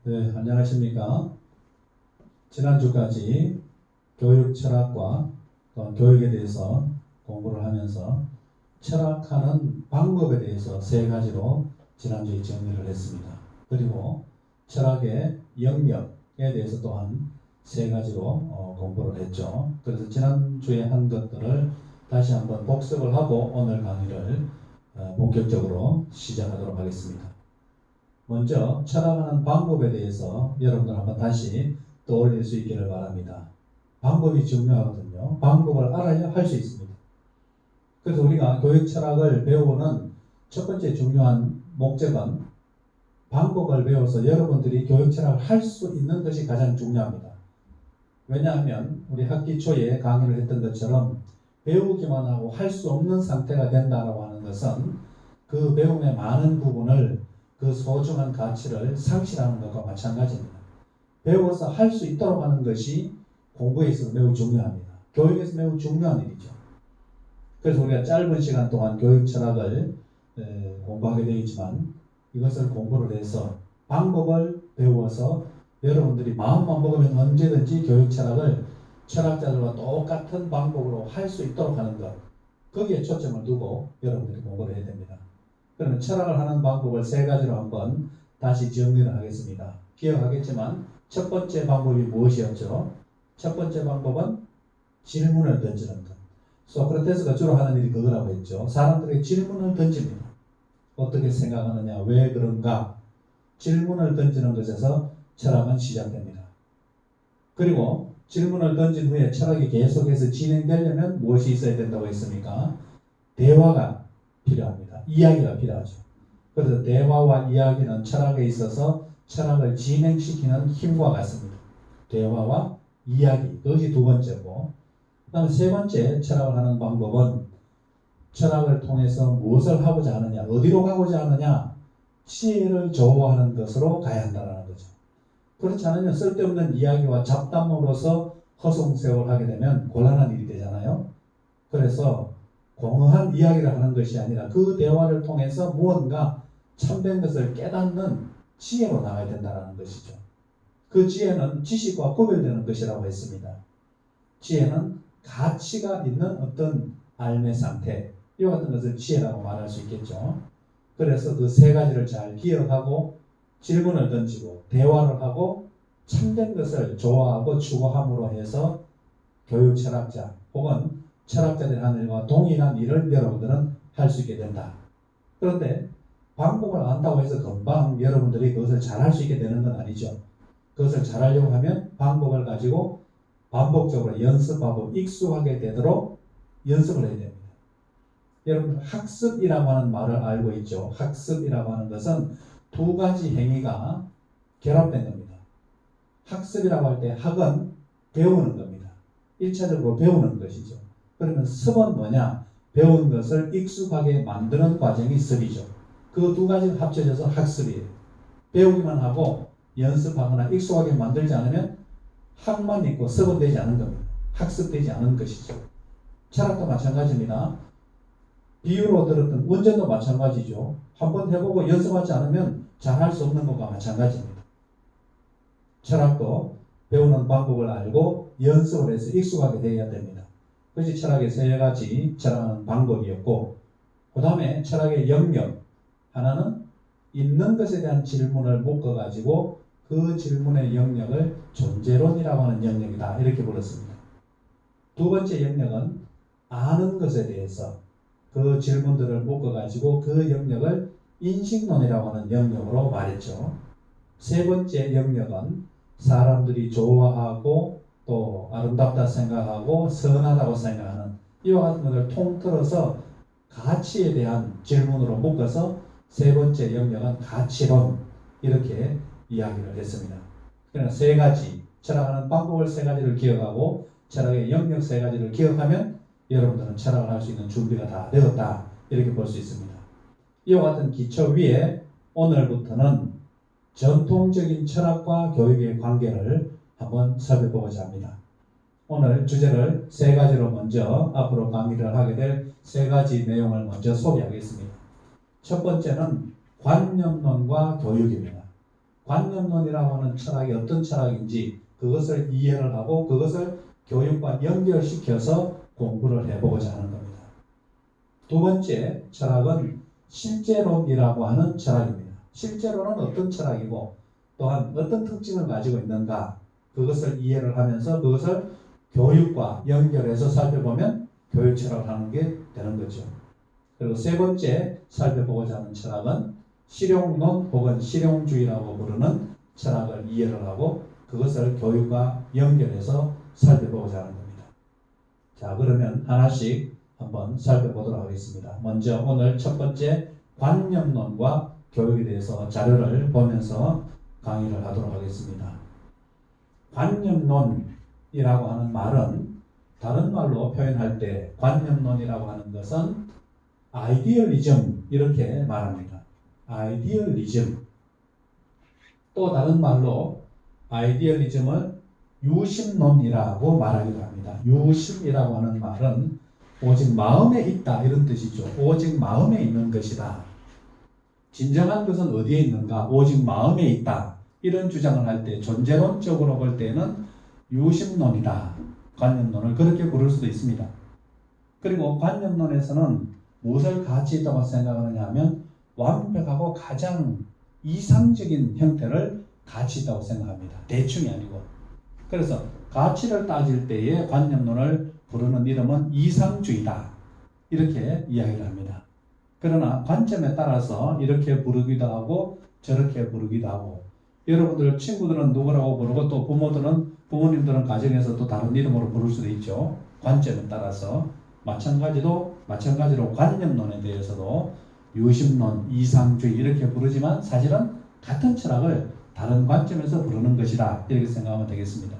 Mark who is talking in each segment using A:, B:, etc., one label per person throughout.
A: 네, 안녕하십니까. 지난주까지 교육 철학과 또 교육에 대해서 공부를 하면서 철학하는 방법에 대해서 세 가지로 지난주에 정리를 했습니다. 그리고 철학의 영역에 대해서 또한 세 가지로 공부를 했죠. 그래서 지난주에 한 것들을 다시 한번 복습을 하고 오늘 강의를 본격적으로 시작하도록 하겠습니다. 먼저 철학하는 방법에 대해서 여러분들 한번 다시 떠올릴 수 있기를 바랍니다. 방법이 중요하거든요. 방법을 알아야 할 수 있습니다. 그래서 우리가 교육 철학을 배우는 첫 번째 중요한 목적은 방법을 배워서 여러분들이 교육 철학을 할 수 있는 것이 가장 중요합니다. 왜냐하면 우리 학기 초에 강의를 했던 것처럼 배우기만 하고 할 수 없는 상태가 된다고 하는 것은 그 배움의 많은 부분을 그 소중한 가치를 상실하는 것과 마찬가지입니다. 배워서 할 수 있도록 하는 것이 공부에 있어서 매우 중요합니다. 교육에서 매우 중요한 일이죠. 그래서 우리가 짧은 시간 동안 교육 철학을 공부하게 되어 있지만 이것을 공부를 해서 방법을 배워서 여러분들이 마음만 먹으면 언제든지 교육 철학을 철학자들과 똑같은 방법으로 할 수 있도록 하는 것, 거기에 초점을 두고 여러분들이 공부를 해야 됩니다. 그러면 철학을 하는 방법을 세 가지로 한번 다시 정리를 하겠습니다. 기억하겠지만 첫 번째 방법이 무엇이었죠? 첫 번째 방법은 질문을 던지는 것. 소크라테스가 주로 하는 일이 그거라고 했죠. 사람들에게 질문을 던집니다. 어떻게 생각하느냐, 왜 그런가? 질문을 던지는 것에서 철학은 시작됩니다. 그리고 질문을 던진 후에 철학이 계속해서 진행되려면 무엇이 있어야 된다고 했습니까? 대화가 필요합니다. 이야기가 필요하죠. 그래서 대화와 이야기는 철학에 있어서 철학을 진행시키는 힘과 같습니다. 대화와 이야기, 그것이 두 번째고, 그 다음에 세 번째 철학을 하는 방법은 철학을 통해서 무엇을 하고자 하느냐, 어디로 가고자 하느냐, 지혜를 조화하는 것으로 가야 한다는 거죠. 그렇지 않으면 쓸데없는 이야기와 잡담으로서 허송세월 하게 되면 곤란한 일이 되잖아요. 그래서 공허한 이야기를 하는 것이 아니라 그 대화를 통해서 무언가 참된 것을 깨닫는 지혜로 나가야 된다는 것이죠. 그 지혜는 지식과 구별되는 것이라고 했습니다. 지혜는 가치가 있는 어떤 삶의 상태, 이와 같은 것을 지혜라고 말할 수 있겠죠. 그래서 그 세 가지를 잘 기억하고 질문을 던지고 대화를 하고 참된 것을 좋아하고 추구함으로 해서 교육 철학자 혹은 철학자들이 하는 일과 동일한 일을 여러분들은 할 수 있게 된다. 그런데 방법을 안다고 해서 금방 여러분들이 그것을 잘할 수 있게 되는 건 아니죠. 그것을 잘하려고 하면 방법을 가지고 반복적으로 연습하고 익숙하게 되도록 연습을 해야 됩니다. 여러분, 학습이라고 하는 말을 알고 있죠. 학습이라고 하는 것은 두 가지 행위가 결합된 겁니다. 학습이라고 할 때 학은 배우는 겁니다. 1차적으로 배우는 것이죠. 그러면 습은 뭐냐? 배운 것을 익숙하게 만드는 과정이 습이죠. 그 두 가지가 합쳐져서 학습이에요. 배우기만 하고 연습하거나 익숙하게 만들지 않으면 학만 있고 습은 되지 않은 겁니다. 학습되지 않은 것이죠. 철학도 마찬가지입니다. 비유로 들었던 운전도 마찬가지죠. 한번 해보고 연습하지 않으면 잘할 수 없는 것과 마찬가지입니다. 철학도 배우는 방법을 알고 연습을 해서 익숙하게 되어야 됩니다. 그것이 철학의 세 가지 철학하는 방법이었고, 그 다음에 철학의 영역 하나는 있는 것에 대한 질문을 묶어가지고 그 질문의 영역을 존재론이라고 하는 영역이다, 이렇게 불렀습니다. 두 번째 영역은 아는 것에 대해서 그 질문들을 묶어가지고 그 영역을 인식론이라고 하는 영역으로 말했죠. 세 번째 영역은 사람들이 좋아하고 또 아름답다 생각하고 선하다고 생각하는 이와 같은 것을 통틀어서 가치에 대한 질문으로 묶어서 세 번째 영역은 가치론, 이렇게 이야기를 했습니다. 그러나 세 가지, 철학하는 방법을 세 가지를 기억하고 철학의 영역 세 가지를 기억하면 여러분들은 철학을 할 수 있는 준비가 다 되었다, 이렇게 볼 수 있습니다. 이와 같은 기초 위에 오늘부터는 전통적인 철학과 교육의 관계를 한번 살펴보고자 합니다. 오늘 주제를 세 가지로 먼저 앞으로 강의를 하게 될 세 가지 내용을 먼저 소개하겠습니다. 첫 번째는 관념론과 교육입니다. 관념론이라고 하는 철학이 어떤 철학인지 그것을 이해를 하고 그것을 교육과 연결시켜서 공부를 해보고자 하는 겁니다. 두 번째 철학은 실제론이라고 하는 철학입니다. 실제론은 어떤 철학이고 또한 어떤 특징을 가지고 있는가 그것을 이해를 하면서 그것을 교육과 연결해서 살펴보면 교육 철학을 하는 게 되는 거죠. 그리고 세 번째 살펴보고자 하는 철학은 실용론 혹은 실용주의라고 부르는 철학을 이해를 하고 그것을 교육과 연결해서 살펴보고자 하는 겁니다. 자, 그러면 하나씩 한번 살펴보도록 하겠습니다. 먼저 오늘 첫 번째 관념론과 교육에 대해서 자료를 보면서 강의를 하도록 하겠습니다. 관념론이라고 하는 말은 다른 말로 표현할 때 관념론이라고 하는 것은 아이디얼리즘 이렇게 말합니다. 아이디얼리즘. 또 다른 말로 아이디얼리즘을 유심론이라고 말하기도 합니다. 유심이라고 하는 말은 오직 마음에 있다 이런 뜻이죠. 오직 마음에 있는 것이다. 진정한 것은 어디에 있는가? 오직 마음에 있다. 이런 주장을 할 때 존재론적으로 볼 때는 유심론이다. 관념론을 그렇게 부를 수도 있습니다. 그리고 관념론에서는 무엇을 가치 있다고 생각하느냐 하면 완벽하고 가장 이상적인 형태를 가치 있다고 생각합니다. 대충이 아니고. 그래서 가치를 따질 때의 관념론을 부르는 이름은 이상주의다. 이렇게 이야기를 합니다. 그러나 관점에 따라서 이렇게 부르기도 하고 저렇게 부르기도 하고 여러분들 친구들은 누구라고 부르고 또 부모님들은 가정에서 또 다른 이름으로 부를 수도 있죠. 관점에 따라서 마찬가지로 관념론에 대해서도 유심론, 이상주의 이렇게 부르지만 사실은 같은 철학을 다른 관점에서 부르는 것이다. 이렇게 생각하면 되겠습니다.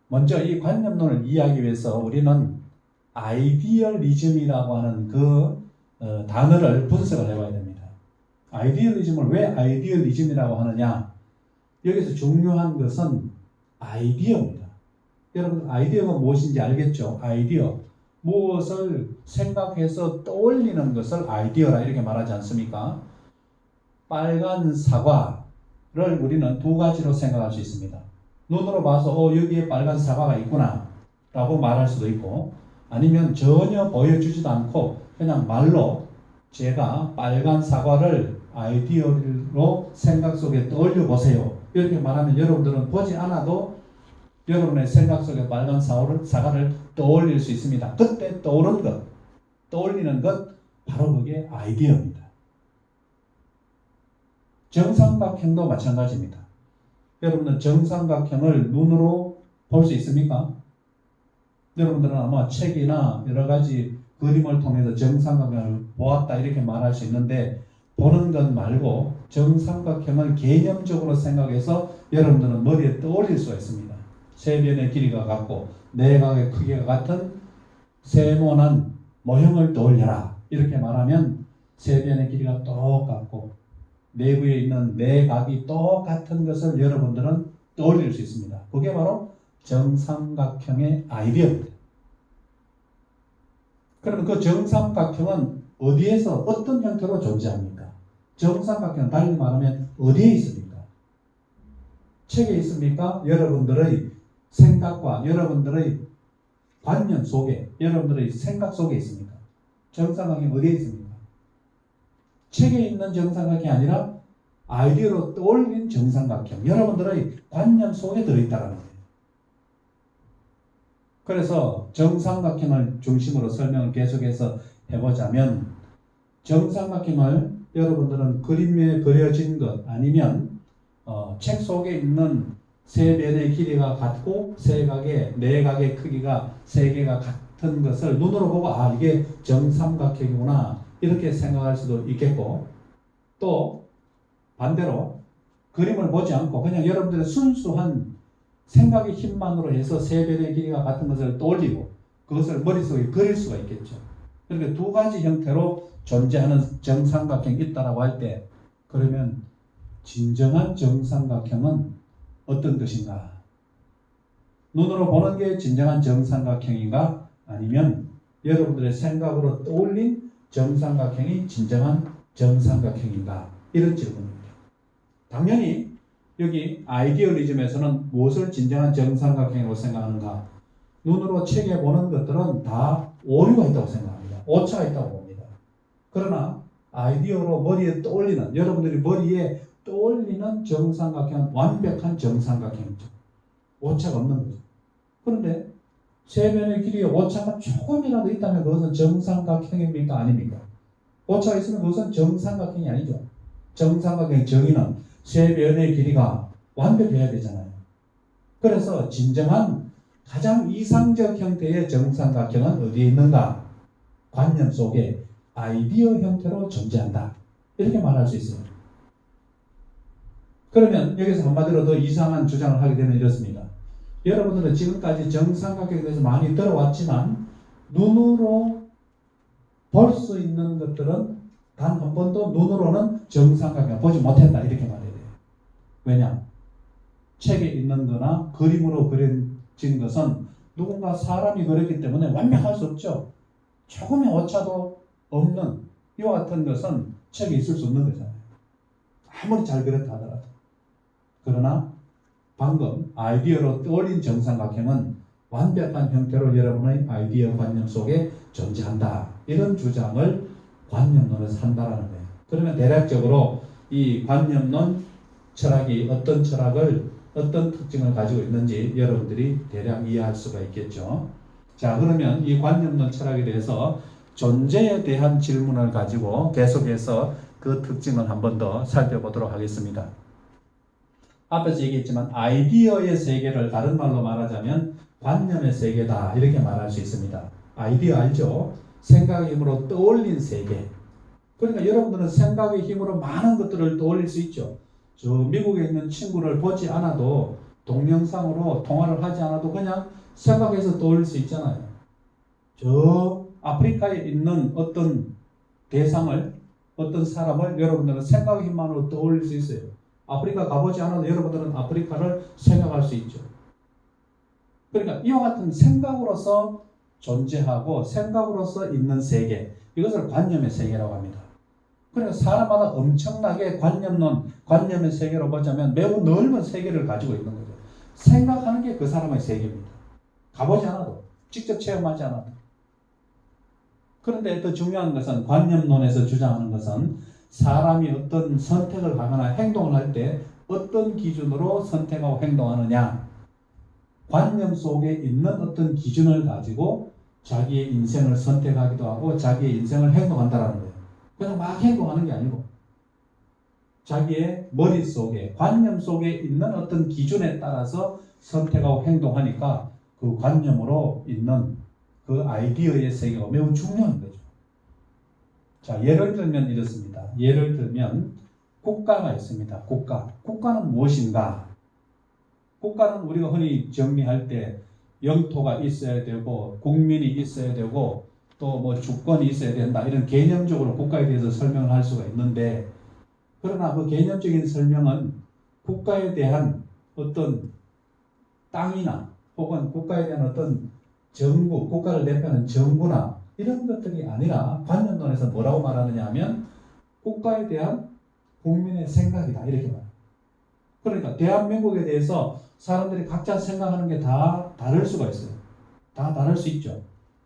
A: 먼저 이 관념론을 이해하기 위해서 우리는 아이디얼리즘이라고 하는 그 단어를 분석을 해봐야 됩니다. 아이디얼리즘을 왜 아이디얼리즘이라고 하느냐? 여기서 중요한 것은 아이디어입니다. 여러분 아이디어가 무엇인지 알겠죠? 아이디어. 무엇을 생각해서 떠올리는 것을 아이디어라 이렇게 말하지 않습니까? 빨간 사과를 우리는 두 가지로 생각할 수 있습니다. 눈으로 봐서 여기에 빨간 사과가 있구나 라고 말할 수도 있고 아니면 전혀 보여주지도 않고 그냥 말로 제가 빨간 사과를 아이디어로 생각 속에 떠올려 보세요. 이렇게 말하면 여러분들은 보지 않아도 여러분의 생각 속에 빨간 사과를 떠올릴 수 있습니다. 그때 떠올리는 것 바로 그게 아이디어입니다. 정삼각형도 마찬가지입니다. 여러분은 정삼각형을 눈으로 볼 수 있습니까? 여러분들은 아마 책이나 여러 가지 그림을 통해서 정삼각형을 보았다 이렇게 말할 수 있는데 보는 것 말고 정삼각형을 개념적으로 생각해서 여러분들은 머리에 떠올릴 수가 있습니다. 세 변의 길이가 같고 내각의 크기가 같은 세모난 모형을 떠올려라 이렇게 말하면 세 변의 길이가 똑같고 내부에 있는 내각이 똑같은 것을 여러분들은 떠올릴 수 있습니다. 그게 바로 정삼각형의 아이디어입니다. 그러면 그 정삼각형은 어디에서 어떤 형태로 존재합니까? 정삼각형은 달리 말하면 어디에 있습니까? 책에 있습니까? 여러분들의 생각과 여러분들의 관념 속에 여러분들의 생각 속에 있습니까? 정삼각형이 어디에 있습니까? 책에 있는 정삼각형이 아니라 아이디어로 떠올린 정삼각형 여러분들의 관념 속에 들어있다는 거예요. 그래서 정삼각형을 중심으로 설명을 계속해서 해보자면 정삼각형을 여러분들은 그림에 그려진 것 아니면 책 속에 있는 세 변의 길이가 같고 내각의 크기가 세 개가 같은 것을 눈으로 보고 이게 정삼각형이구나 이렇게 생각할 수도 있겠고 또 반대로 그림을 보지 않고 그냥 여러분들의 순수한 생각의 힘만으로 해서 세 변의 길이가 같은 것을 떠올리고 그것을 머릿속에 그릴 수가 있겠죠. 그러니까 두 가지 형태로 존재하는 정삼각형이 있다라고 할 때 그러면 진정한 정삼각형은 어떤 것인가? 눈으로 보는 게 진정한 정삼각형인가? 아니면 여러분들의 생각으로 떠올린 정삼각형이 진정한 정삼각형인가? 이런 질문입니다. 당연히 여기 아이디얼리즘에서는 무엇을 진정한 정삼각형으로 생각하는가? 눈으로 체계보는 것들은 다 오류가 있다고 생각합니다. 오차가 있다고 봅니다. 그러나 아이디어로 머리에 떠올리는, 여러분들이 머리에 떠올리는 정삼각형은 완벽한 정삼각형이죠. 오차가 없는 거죠. 그런데 세 변의 길이에 오차가 조금이라도 있다면 그것은 정삼각형입니까? 아닙니까? 오차가 있으면 그것은 정삼각형이 아니죠. 정삼각형의 정의는 세 변의 길이가 완벽해야 되잖아요. 그래서 진정한 가장 이상적 형태의 정삼각형은 어디에 있는가? 관념 속에 아이디어 형태로 존재한다. 이렇게 말할 수 있습니다. 그러면 여기서 한마디로 더 이상한 주장을 하게 되면 이렇습니다. 여러분들은 지금까지 정삼각형에 대해서 많이 들어왔지만 눈으로 볼 수 있는 것들은 단 한 번도 눈으로는 정삼각형을 보지 못했다. 이렇게 말해야 돼요. 왜냐? 책에 있는 거나 그림으로 그려진 것은 누군가 사람이 그렸기 때문에 완벽할 수 없죠. 조금의 오차도 없는 이와 같은 것은 책에 있을 수 없는 거잖아요. 아무리 잘 그렸다 하더라도. 그러나 방금 아이디어로 떠올린 정삼각형은 완벽한 형태로 여러분의 아이디어 관념 속에 존재한다. 이런 주장을 관념론에서 한다라는 거예요. 그러면 대략적으로 이 관념론 철학이 어떤 철학을 어떤 특징을 가지고 있는지 여러분들이 대략 이해할 수가 있겠죠. 자, 그러면 이 관념론 철학에 대해서 존재에 대한 질문을 가지고 계속해서 그 특징을 한 번 더 살펴보도록 하겠습니다. 앞에서 얘기했지만 아이디어의 세계를 다른 말로 말하자면 관념의 세계다 이렇게 말할 수 있습니다. 아이디어 알죠? 생각의 힘으로 떠올린 세계. 그러니까 여러분들은 생각의 힘으로 많은 것들을 떠올릴 수 있죠. 저 미국에 있는 친구를 보지 않아도 동영상으로 통화를 하지 않아도 그냥 생각해서 떠올릴 수 있잖아요. 저 아프리카에 있는 어떤 대상을, 어떤 사람을 여러분들은 생각의 힘만으로 떠올릴 수 있어요. 아프리카 가보지 않아도 여러분들은 아프리카를 생각할 수 있죠. 그러니까 이와 같은 생각으로서 존재하고 생각으로서 있는 세계, 이것을 관념의 세계라고 합니다. 그러니까 사람마다 엄청나게 관념론, 관념의 세계로 보자면 매우 넓은 세계를 가지고 있는 거죠. 생각하는 게 그 사람의 세계입니다. 가보지 않아도, 직접 체험하지 않아도. 그런데 더 중요한 것은 관념론에서 주장하는 것은 사람이 어떤 선택을 하거나 행동을 할 때 어떤 기준으로 선택하고 행동하느냐, 관념 속에 있는 어떤 기준을 가지고 자기의 인생을 선택하기도 하고 자기의 인생을 행동한다는 거예요. 그냥 막 행동하는 게 아니고 자기의 머릿속에 관념 속에 있는 어떤 기준에 따라서 선택하고 행동하니까 그 관념으로 있는 그 아이디어의 세계가 매우 중요한 거죠. 자, 예를 들면 이렇습니다. 예를 들면 국가가 있습니다. 국가는 무엇인가? 국가는 우리가 흔히 정리할 때 영토가 있어야 되고 국민이 있어야 되고 또 뭐 주권이 있어야 된다. 이런 개념적으로 국가에 대해서 설명을 할 수가 있는데, 그러나 그 개념적인 설명은 국가에 대한 어떤 땅이나 혹은 국가에 대한 어떤 정부, 국가를 대표하는 정부나 이런 것들이 아니라 관념론에서 뭐라고 말하느냐 하면 국가에 대한 국민의 생각이다. 이렇게 말합니다. 그러니까 대한민국에 대해서 사람들이 각자 생각하는 게 다 다를 수가 있어요. 다 다를 수 있죠.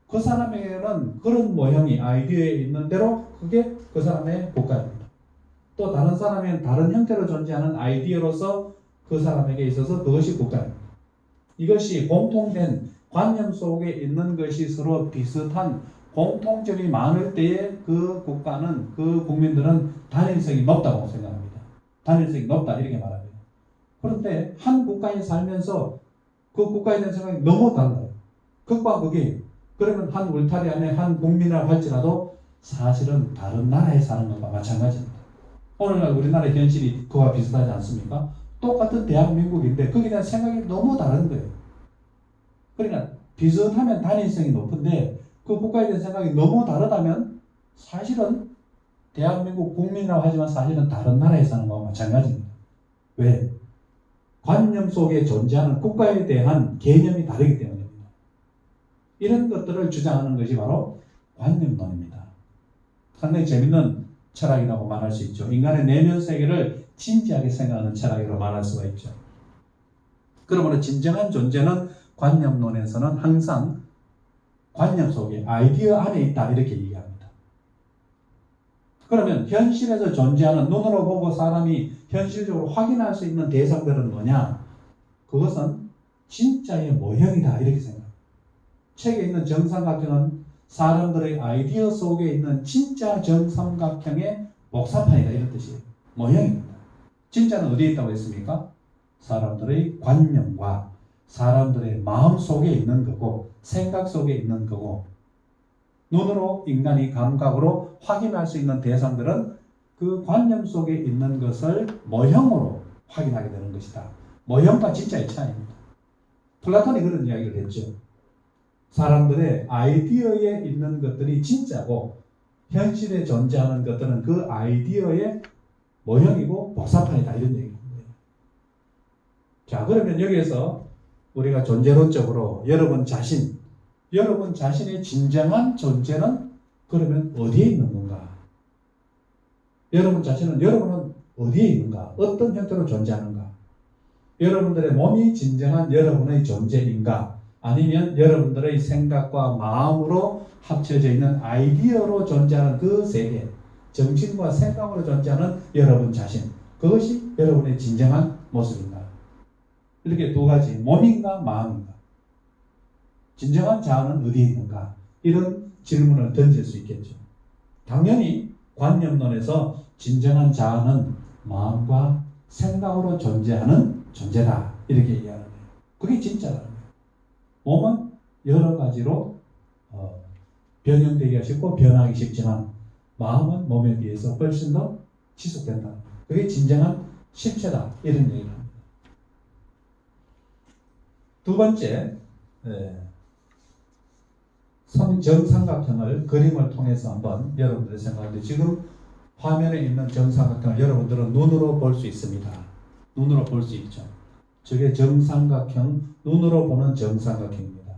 A: 그 사람에게는 그런 모형이 아이디어에 있는 대로 그게 그 사람의 국가입니다. 또 다른 사람에게는 다른 형태로 존재하는 아이디어로서 그 사람에게 있어서 그것이 국가입니다. 이것이 공통된 관념 속에 있는 것이 서로 비슷한 공통점이 많을 때에 그 국가는, 그 국민들은 단일성이 높다고 생각합니다. 단일성이 높다 이렇게 말합니다. 그런데 한 국가에 살면서 그 국가에 대한 생각이 너무 달라요. 극과 극이에요. 그러면 한 울타리 안에 한 국민이라고 할지라도 사실은 다른 나라에 사는 것과 마찬가지입니다. 오늘날 우리나라의 현실이 그와 비슷하지 않습니까? 똑같은 대한민국인데 거기에 대한 생각이 너무 다른 거예요. 그러니까 비슷하면 단일성이 높은데 그 국가에 대한 생각이 너무 다르다면 사실은 대한민국 국민이라고 하지만 사실은 다른 나라에 사는 것과 마찬가지입니다. 왜? 관념 속에 존재하는 국가에 대한 개념이 다르기 때문입니다. 이런 것들을 주장하는 것이 바로 관념론입니다. 상당히 재밌는 철학이라고 말할 수 있죠. 인간의 내면 세계를 진지하게 생각하는 철학이라고 말할 수가 있죠. 그러므로 진정한 존재는 관념론에서는 항상 관념 속에 아이디어 안에 있다 이렇게 얘기합니다. 그러면 현실에서 존재하는 눈으로 보고 사람이 현실적으로 확인할 수 있는 대상들은 뭐냐? 그것은 진짜의 모형이다 이렇게 생각합니다. 책에 있는 정삼각형은 사람들의 아이디어 속에 있는 진짜 정삼각형의 복사판이다 이런 뜻이에요. 모형입니다. 진짜는 어디에 있다고 했습니까? 사람들의 관념과 사람들의 마음 속에 있는 거고 생각 속에 있는 거고 눈으로 인간이 감각으로 확인할 수 있는 대상들은 그 관념 속에 있는 것을 모형으로 확인하게 되는 것이다. 모형과 진짜의 차이입니다. 플라톤이 그런 이야기를 했죠. 사람들의 아이디어에 있는 것들이 진짜고 현실에 존재하는 것들은 그 아이디어의 모형이고 복사판이다 이런 얘기입니다. 자, 그러면 여기에서 우리가 존재론적으로 여러분 자신의 진정한 존재는 그러면 어디에 있는 건가? 여러분은 어디에 있는가? 어떤 형태로 존재하는가? 여러분들의 몸이 진정한 여러분의 존재인가? 아니면 여러분들의 생각과 마음으로 합쳐져 있는 아이디어로 존재하는 그 세계, 정신과 생각으로 존재하는 여러분 자신, 그것이 여러분의 진정한 모습인가? 이렇게 두 가지, 몸인가 마음인가? 진정한 자아는 어디에 있는가? 이런 질문을 던질 수 있겠죠. 당연히 관념론에서 진정한 자아는 마음과 생각으로 존재하는 존재다 이렇게 이해하는 거예요. 그게 진짜라는 거예요. 몸은 여러 가지로 변형되기가 쉽고 변하기 쉽지만 마음은 몸에 비해서 훨씬 더 지속된다. 그게 진정한 실체다 이런 얘기를 합니다. 두 번째, 정삼각형을 그림을 통해서 한번 여러분들이 생각하는데 지금 화면에 있는 정삼각형을 여러분들은 눈으로 볼 수 있습니다. 눈으로 볼 수 있죠. 저게 정삼각형, 눈으로 보는 정삼각형입니다.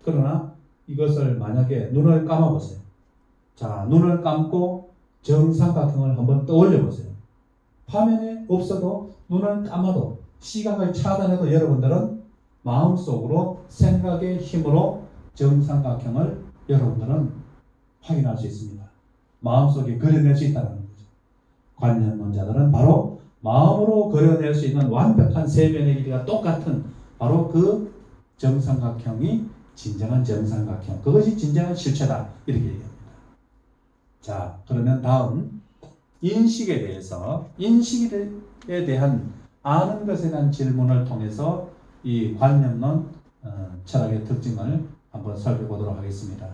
A: 그러나 이것을 만약에 눈을 감아보세요. 자, 눈을 감고 정삼각형을 한번 떠올려 보세요. 화면에 없어도 눈을 감아도 시각을 차단해도 여러분들은 마음속으로 생각의 힘으로 정삼각형을 여러분들은 확인할 수 있습니다. 마음속에 그려낼 수 있다는 거죠. 관념론자들은 바로 마음으로 그려낼 수 있는 완벽한 세변의 길이가 똑같은 바로 그 정삼각형이 진정한 정삼각형, 그것이 진정한 실체다 이렇게 얘기합니다. 자, 그러면 다음 인식에 대한 아는 것에 대한 질문을 통해서 이 관념론 철학의 특징을 한번 살펴보도록 하겠습니다.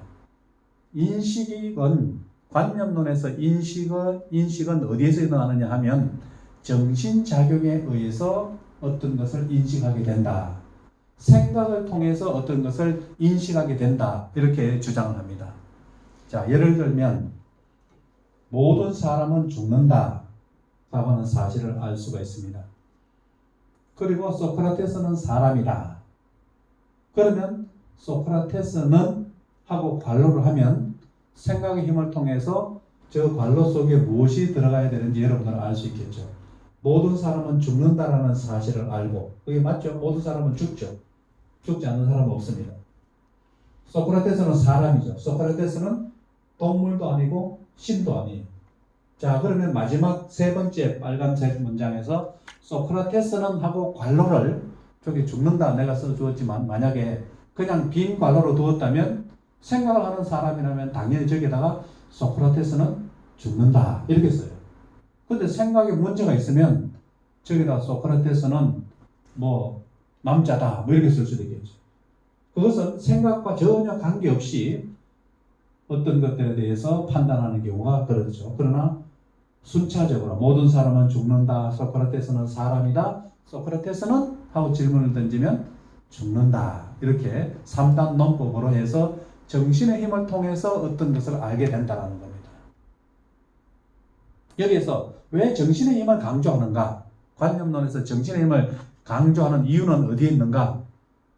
A: 관념론에서 인식은 어디에서 일어나느냐 하면 정신작용에 의해서 어떤 것을 인식하게 된다. 생각을 통해서 어떤 것을 인식하게 된다. 이렇게 주장을 합니다. 자, 예를 들면 모든 사람은 죽는다 라고 하는 사실을 알 수가 있습니다. 그리고 소크라테스는 사람이다. 그러면 소크라테스는 하고 관로를 하면 생각의 힘을 통해서 저 관로 속에 무엇이 들어가야 되는지 여러분들은 알 수 있겠죠. 모든 사람은 죽는다라는 사실을 알고, 그게 맞죠? 모든 사람은 죽죠. 죽지 않는 사람은 없습니다. 소크라테스는 사람이죠. 소크라테스는 동물도 아니고 신도 아니에요. 자, 그러면 마지막 세 번째 빨간색 문장에서 소크라테스는 하고 관로를 저기 죽는다 내가 써주었지만 만약에 그냥 빈 관로로 두었다면 생각을 하는 사람이라면 당연히 저기다가 소크라테스는 죽는다 이렇게 써요. 근데 생각에 문제가 있으면 저기다 소크라테스는 뭐 남자다 뭐 이렇게 쓸 수도 있겠죠. 그것은 생각과 전혀 관계없이 어떤 것들에 대해서 판단하는 경우가 그렇죠. 그러나 순차적으로 모든 사람은 죽는다, 소크라테스는 사람이다, 소크라테스는 하고 질문을 던지면 죽는다. 이렇게 3단 논법으로 해서 정신의 힘을 통해서 어떤 것을 알게 된다는 겁니다. 여기에서 왜 정신의 힘을 강조하는가? 관념론에서 정신의 힘을 강조하는 이유는 어디에 있는가?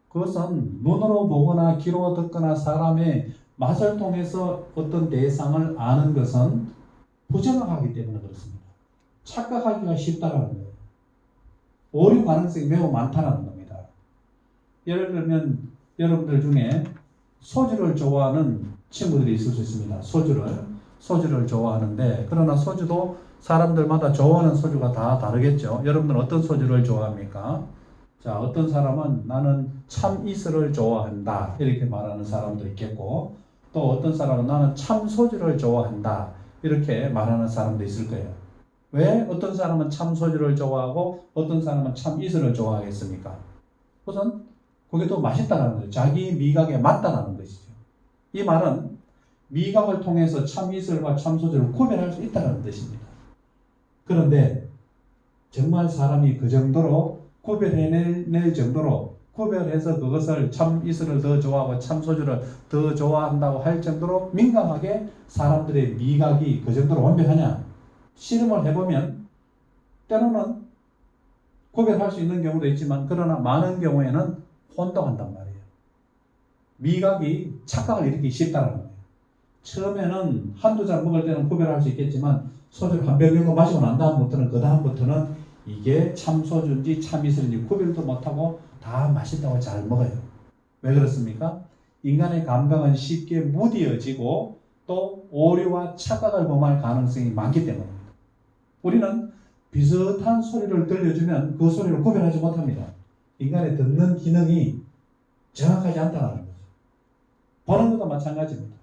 A: 그것은 눈으로 보거나 귀로 듣거나 사람의 맛을 통해서 어떤 대상을 아는 것은 부정확하기 때문에 그렇습니다. 착각하기가 쉽다라는 거예요. 오류 가능성이 매우 많다는 겁니다. 예를 들면 여러분들 중에 소주를 좋아하는 친구들이 있을 수 있습니다. 소주를 좋아하는데, 그러나 소주도 사람들마다 좋아하는 소주가 다 다르겠죠. 여러분들은 어떤 소주를 좋아합니까? 자, 어떤 사람은 나는 참이슬을 좋아한다 이렇게 말하는 사람도 있겠고, 또 어떤 사람은 나는 참소주를 좋아한다 이렇게 말하는 사람도 있을 거예요. 왜 어떤 사람은 참소주를 좋아하고 어떤 사람은 참이슬을 좋아하겠습니까? 우선 그게 더 맛있다는 거예요. 자기 미각에 맞다는 것이죠. 이 말은 미각을 통해서 참이슬과 참소주를 구별할 수 있다는 뜻입니다. 그런데 정말 사람이 그 정도로 구별해낼 정도로, 구별해서 그것을 참이슬을 더 좋아하고 참소주를 더 좋아한다고 할 정도로 민감하게 사람들의 미각이 그 정도로 완벽하냐? 실험을 해보면 때로는 구별할 수 있는 경우도 있지만, 그러나 많은 경우에는 혼동한단 말이에요. 미각이 착각을 일으키기 쉽다는 거예요. 처음에는 한두 잔 먹을 때는 구별할 수 있겠지만, 소주를 한 병 정도 마시고 난 다음부터는, 이게 참소주인지 참이슬인지 구별도 못하고 다 맛있다고 잘 먹어요. 왜 그렇습니까? 인간의 감각은 쉽게 무뎌지고 또 오류와 착각을 범할 가능성이 많기 때문입니다. 우리는 비슷한 소리를 들려주면 그 소리를 구별하지 못합니다. 인간의 듣는 기능이 정확하지 않다는 거죠. 보는 것도 마찬가지입니다.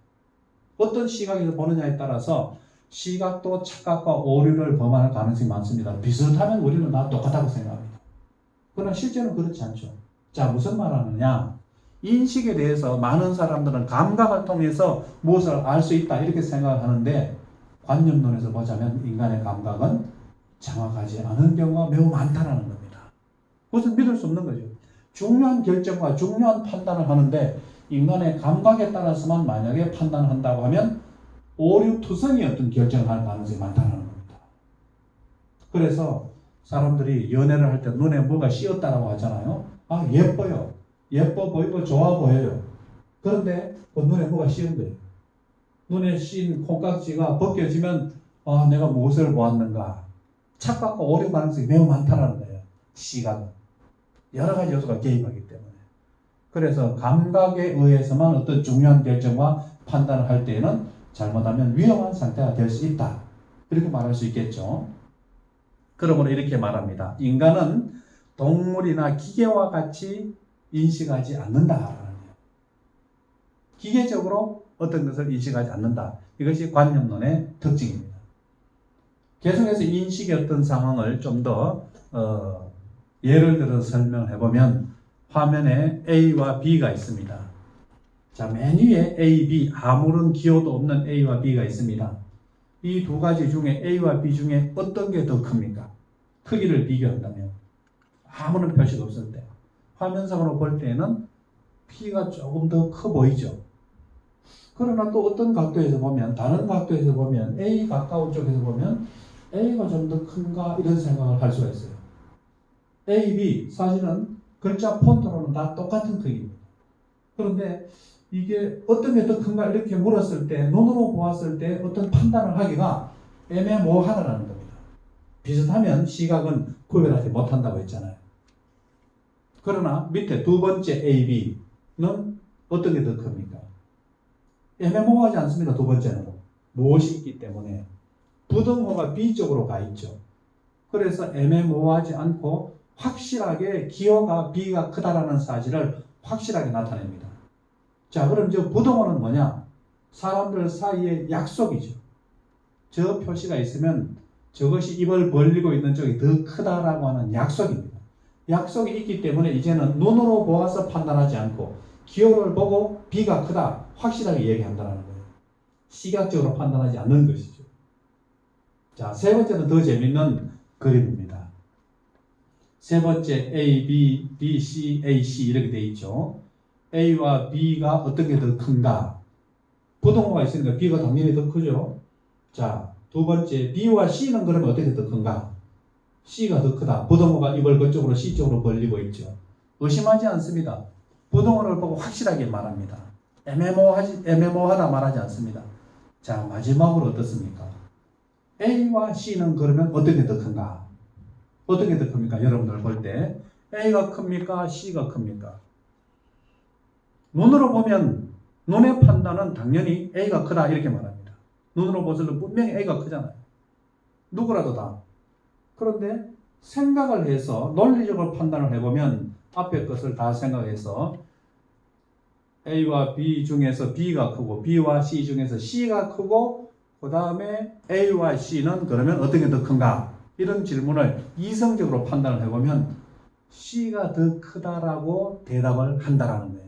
A: 어떤 시각에서 보느냐에 따라서 시각도 착각과 오류를 범할 가능성이 많습니다. 비슷하면 우리는 다 똑같다고 생각합니다. 그러나 실제는 그렇지 않죠. 자, 무슨 말하느냐? 인식에 대해서 많은 사람들은 감각을 통해서 무엇을 알 수 있다 이렇게 생각하는데, 관념론에서 보자면 인간의 감각은 정확하지 않은 경우가 매우 많다는 겁니다. 그것은 믿을 수 없는 거죠. 중요한 결정과 중요한 판단을 하는데 인간의 감각에 따라서만 만약에 판단을 한다고 하면 오류투성이 어떤 결정을 할 가능성이 많다는 겁니다. 그래서 사람들이 연애를 할 때 눈에 뭐가 씌었다라고 하잖아요. 아, 예뻐요. 예뻐 보이고 좋아 보여요. 그런데 그 눈에 뭐가 씌은 거예요. 눈에 씌인 콩깍지가 벗겨지면 아, 내가 무엇을 보았는가. 착각과 오류 가능성이 매우 많다는 거예요. 시각은. 여러 가지 요소가 개입하기 때문에. 그래서 감각에 의해서만 어떤 중요한 결정과 판단을 할 때에는 잘못하면 위험한 상태가 될 수 있다. 이렇게 말할 수 있겠죠. 그러므로 이렇게 말합니다. 인간은 동물이나 기계와 같이 인식하지 않는다. 기계적으로 어떤 것을 인식하지 않는다. 이것이 관념론의 특징입니다. 계속해서 인식의 어떤 상황을 좀 더 예를 들어 설명해 보면, 화면에 A와 B가 있습니다. 자, 맨 위에 A, B, 아무런 기호도 없는 A와 B가 있습니다. 이 두 가지 중에 A와 B 중에 어떤 게 더 큽니까? 크기를 비교한다면 아무런 표시가 없을 때, 화면상으로 볼 때는 B가 조금 더 커 보이죠. 그러나 또 어떤 각도에서 보면, 다른 각도에서 보면, A 가까운 쪽에서 보면 A가 좀 더 큰가 이런 생각을 할 수가 있어요. A, B 사실은 글자 폰트로는 다 똑같은 크기입니다. 그런데 이게 어떤 게 더 큰가 이렇게 물었을 때, 눈으로 보았을 때 어떤 판단을 하기가 애매모호하다는 겁니다. 비슷하면 시각은 구별하지 못한다고 했잖아요. 그러나 밑에 두 번째 A, B는 어떤 게 더 큽니까? 애매모호하지 않습니다. 두 번째는 무엇이 있기 때문에 부등호가 B 쪽으로 가 있죠. 그래서 애매모호하지 않고 확실하게 기호가 B가 크다라는 사실을 확실하게 나타냅니다. 자, 그럼 저 부등호는 뭐냐? 사람들 사이의 약속이죠. 저 표시가 있으면 저것이 입을 벌리고 있는 쪽이 더 크다라고 하는 약속입니다. 약속이 있기 때문에 이제는 눈으로 보아서 판단하지 않고 기호를 보고 B가 크다 확실하게 얘기한다는 거예요. 시각적으로 판단하지 않는 것이죠. 자, 세 번째는 더 재밌는 그림입니다. 세 번째 A, B, B, C, A, C 이렇게 돼 있죠. A와 B가 어떤 게 더 큰가? 부등호가 있으니까 B가 당연히 더 크죠. 자, 두 번째 B와 C는 그러면 어떻게 더 큰가? C가 더 크다. 부등호가 입을 그쪽으로 C 쪽으로 벌리고 있죠. 의심하지 않습니다. 부등호를 보고 확실하게 말합니다. 애매모호하다 말하지 않습니다. 자, 마지막으로 어떻습니까? A와 C는 그러면 어떤 게 더 큰가? 어떤 게 더 큽니까? 여러분들 볼 때 A가 큽니까? C가 큽니까? 눈으로 보면 눈의 판단은 당연히 A가 크다 이렇게 말합니다. 눈으로 보서는 분명히 A가 크잖아요. 누구라도 다. 그런데 생각을 해서 논리적으로 판단을 해보면 앞에 것을 다 생각해서 A와 B 중에서 B가 크고 B와 C 중에서 C가 크고 그 다음에 A와 C는 그러면 어떤 게 더 큰가? 이런 질문을 이성적으로 판단을 해보면 C가 더 크다라고 대답을 한다라는 거예요.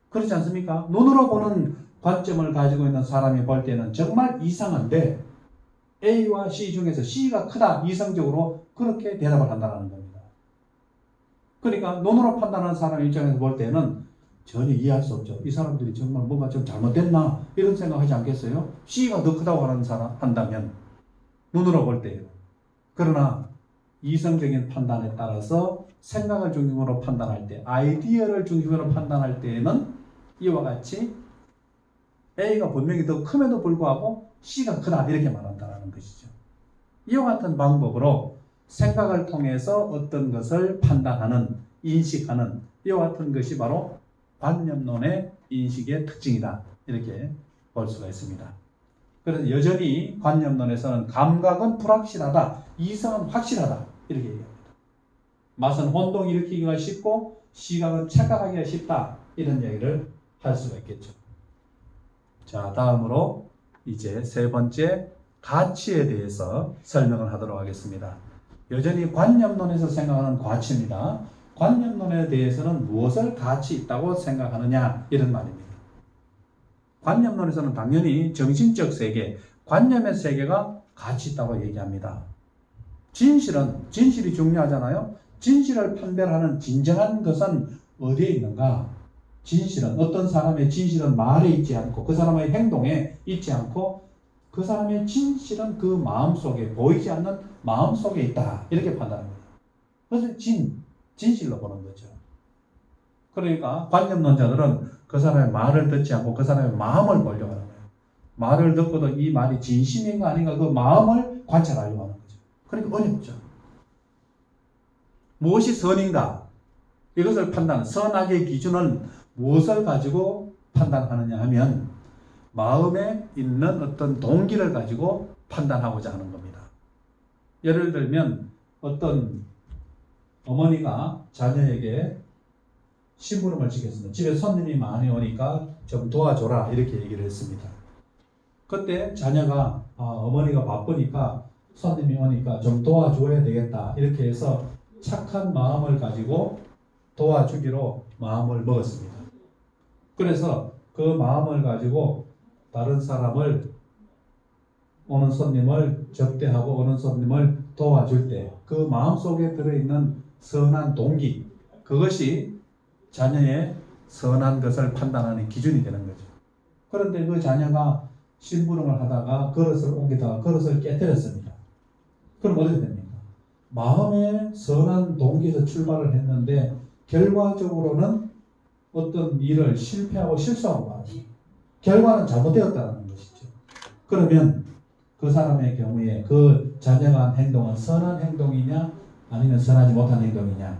A: 그렇지 않습니까? 눈으로 보는 관점을 가지고 있는 사람이 볼 때는 정말 이상한데 A와 C 중에서 C가 크다 이성적으로 그렇게 대답을 한다는 겁니다. 그러니까 눈으로 판단하는 사람 입장에서 볼 때는 전혀 이해할 수 없죠. 이 사람들이 정말 뭔가 좀 잘못됐나 이런 생각하지 않겠어요? C가 더 크다고 하는 사람 한다면 눈으로 볼 때요. 그러나 이성적인 판단에 따라서 생각을 중심으로 판단할 때, 아이디어를 중심으로 판단할 때에는 이와 같이 A가 분명히 더 큼에도 불구하고 C가 크다 이렇게 말한다는 것이죠. 이와 같은 방법으로 생각을 통해서 어떤 것을 판단하는, 인식하는 이와 같은 것이 바로 관념론의 인식의 특징이다 이렇게 볼 수가 있습니다. 그래서 여전히 관념론에서는 감각은 불확실하다, 이성은 확실하다 이렇게 얘기합니다. 맛은 혼동 일으키기가 쉽고 시각은 착각하기가 쉽다 이런 얘기를 할 수가 있겠죠. 자, 다음으로 이제 세 번째 가치에 대해서 설명을 하도록 하겠습니다. 여전히 관념론에서 생각하는 가치입니다. 관념론에 대해서는 무엇을 가치 있다고 생각하느냐 이런 말입니다. 관념론에서는 당연히 정신적 세계, 관념의 세계가 가치 있다고 얘기합니다. 진실이 중요하잖아요. 진실을 판별하는 진정한 것은 어디에 있는가? 진실은 어떤 사람의 진실은 말에 있지 않고 그 사람의 행동에 있지 않고 그 사람의 진실은 그 마음속에 보이지 않는 마음속에 있다 이렇게 판단합니다. 그래서 진실로 보는 거죠. 그러니까 관념론자들은 그 사람의 말을 듣지 않고 그 사람의 마음을 보려고 하는 거예요. 말을 듣고도 이 말이 진심인가 아닌가 그 마음을 관찰하려고 하는 거죠. 그러니까 어렵죠. 무엇이 선인가? 이것을 판단, 선악의 기준은 무엇을 가지고 판단하느냐 하면 마음에 있는 어떤 동기를 가지고 판단하고자 하는 겁니다. 예를 들면 어떤 어머니가 자녀에게 심부름을 지겠습니다. 집에 손님이 많이 오니까 좀 도와줘라 이렇게 얘기를 했습니다. 그때 자녀가 어머니가 바쁘니까 손님이 오니까 좀 도와줘야 되겠다 이렇게 해서 착한 마음을 가지고 도와주기로 마음을 먹었습니다. 그래서 그 마음을 가지고 다른 사람을 오는 손님을 접대하고 오는 손님을 도와줄 때 그 마음속에 들어있는 선한 동기 그것이 자녀의 선한 것을 판단하는 기준이 되는 거죠. 그런데 그 자녀가 심부름을 하다가 그릇을 옮기다가 그릇을 깨뜨렸습니다. 그럼 어떻게 됩니까? 마음의 선한 동기에서 출발을 했는데 결과적으로는 어떤 일을 실패하고 실수하고 말았습니다. 결과는 잘못되었다는 것이죠. 그러면 그 사람의 경우에 그 자녀가 한 행동은 선한 행동이냐 아니면 선하지 못한 행동이냐.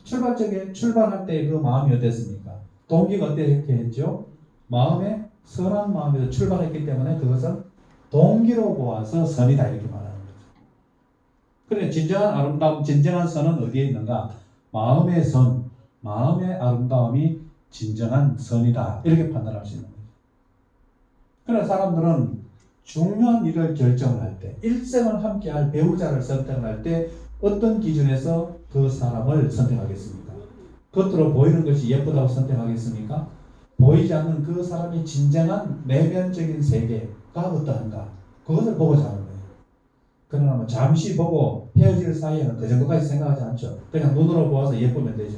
A: 출발할 때 그 마음이 어땠습니까? 동기가 어떻게 했죠? 마음에 선한 마음에서 출발했기 때문에 그것은 동기로 보아서 선이다 이렇게 말하는 거죠. 그래 진정한 아름다움, 진정한 선은 어디에 있는가? 마음의 선, 마음의 아름다움이 진정한 선이다 이렇게 판단할 수 있는 거죠. 그래서 사람들은 중요한 일을 결정을 할 때, 일생을 함께할 배우자를 선택할 때 어떤 기준에서 그 사람을 선택하겠습니까? 겉으로 보이는 것이 예쁘다고 선택하겠습니까? 보이지 않는 그 사람의 진정한 내면적인 세계가 어떠한가? 그것을 보고자 하는 거예요. 그러나 뭐 잠시 보고 헤어질 사이에는 그 정도까지 생각하지 않죠. 그냥 눈으로 보아서 예쁘면 되죠.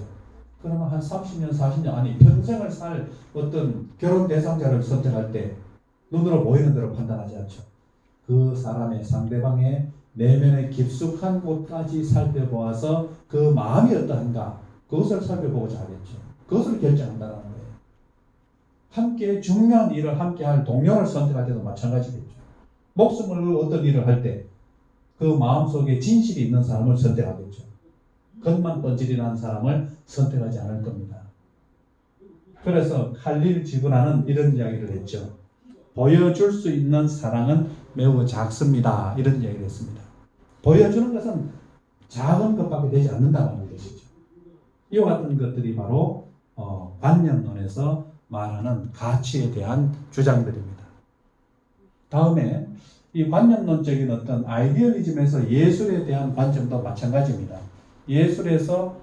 A: 그러면 한 30년, 40년 아니 평생을 살 어떤 결혼 대상자를 선택할 때 눈으로 보이는 대로 판단하지 않죠. 그 사람의 상대방의 내면의 깊숙한 곳까지 살펴보아서 그 마음이 어떠한가 그것을 살펴보고자 하겠죠. 그것을 결정한다는 거예요. 함께 중요한 일을 함께 할 동료를 선택할 때도 마찬가지겠죠. 목숨을 어떤 일을 할 때 그 마음속에 진실이 있는 사람을 선택하겠죠. 겉만 번질이라는 사람을 선택하지 않을 겁니다. 그래서 칼릴 지브라는 이런 이야기를 했죠. 보여줄 수 있는 사랑은 매우 작습니다. 이런 이야기를 했습니다. 보여주는 것은 작은 것밖에 되지 않는다는 것이죠. 이와 같은 것들이 바로 관념론에서 말하는 가치에 대한 주장들입니다. 다음에 이 관념론적인 어떤 아이디얼리즘에서 예술에 대한 관점도 마찬가지입니다. 예술에서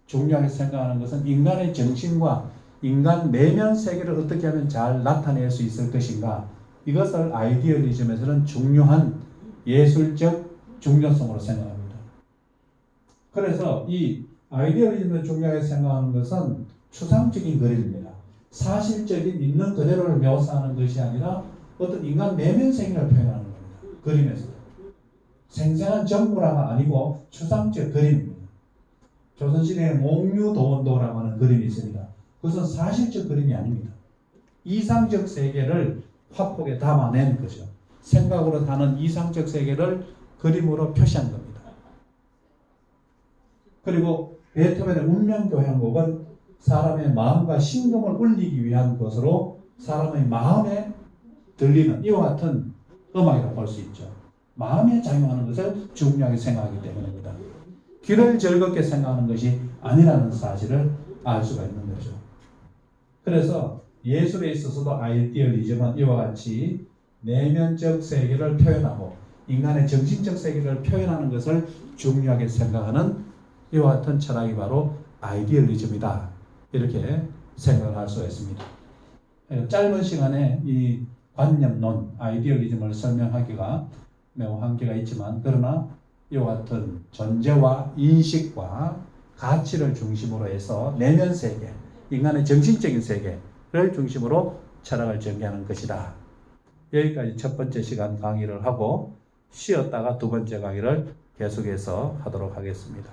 A: 중요하게 생각하는 것은 인간의 정신과 인간 내면 세계를 어떻게 하면 잘 나타낼 수 있을 것인가, 이것을 아이디얼리즘에서는 중요한 예술적 중요성으로 생각합니다. 그래서 이 아이디얼리즘을 중요하게 생각하는 것은 추상적인 그림입니다. 사실적인 있는 그대로를 묘사하는 것이 아니라 어떤 인간 내면 세계를 표현하는 겁니다. 그림에서 생생한 전무라가 아니고 추상적 그림입니다. 조선시대에 몽유도원도라고 하는 그림이 있습니다. 그것은 사실적 그림이 아닙니다. 이상적 세계를 화폭에 담아낸 거죠. 생각으로 사는 이상적 세계를 그림으로 표시한 겁니다. 그리고 베토벤의 운명교향곡은 사람의 마음과 심금을 울리기 위한 것으로 사람의 마음에 들리는 이와 같은 음악이라고 볼 수 있죠. 마음에 작용하는 것을 중요하게 생각하기 때문입니다. 귀를 즐겁게 생각하는 것이 아니라는 사실을 알 수가 있는 거죠. 그래서 예술에 있어서도 아이디얼리즘은 이와 같이 내면적 세계를 표현하고 인간의 정신적 세계를 표현하는 것을 중요하게 생각하는 이와 같은 철학이 바로 아이디얼리즘이다. 이렇게 생각을 할 수가 있습니다. 짧은 시간에 이 관념론, 아이디얼리즘을 설명하기가 매우 한계가 있지만, 그러나 이와 같은 존재와 인식과 가치를 중심으로 해서 내면 세계, 인간의 정신적인 세계를 중심으로 철학을 전개하는 것이다. 여기까지 첫 번째 시간 강의를 하고 쉬었다가 두 번째 강의를 계속해서 하도록 하겠습니다.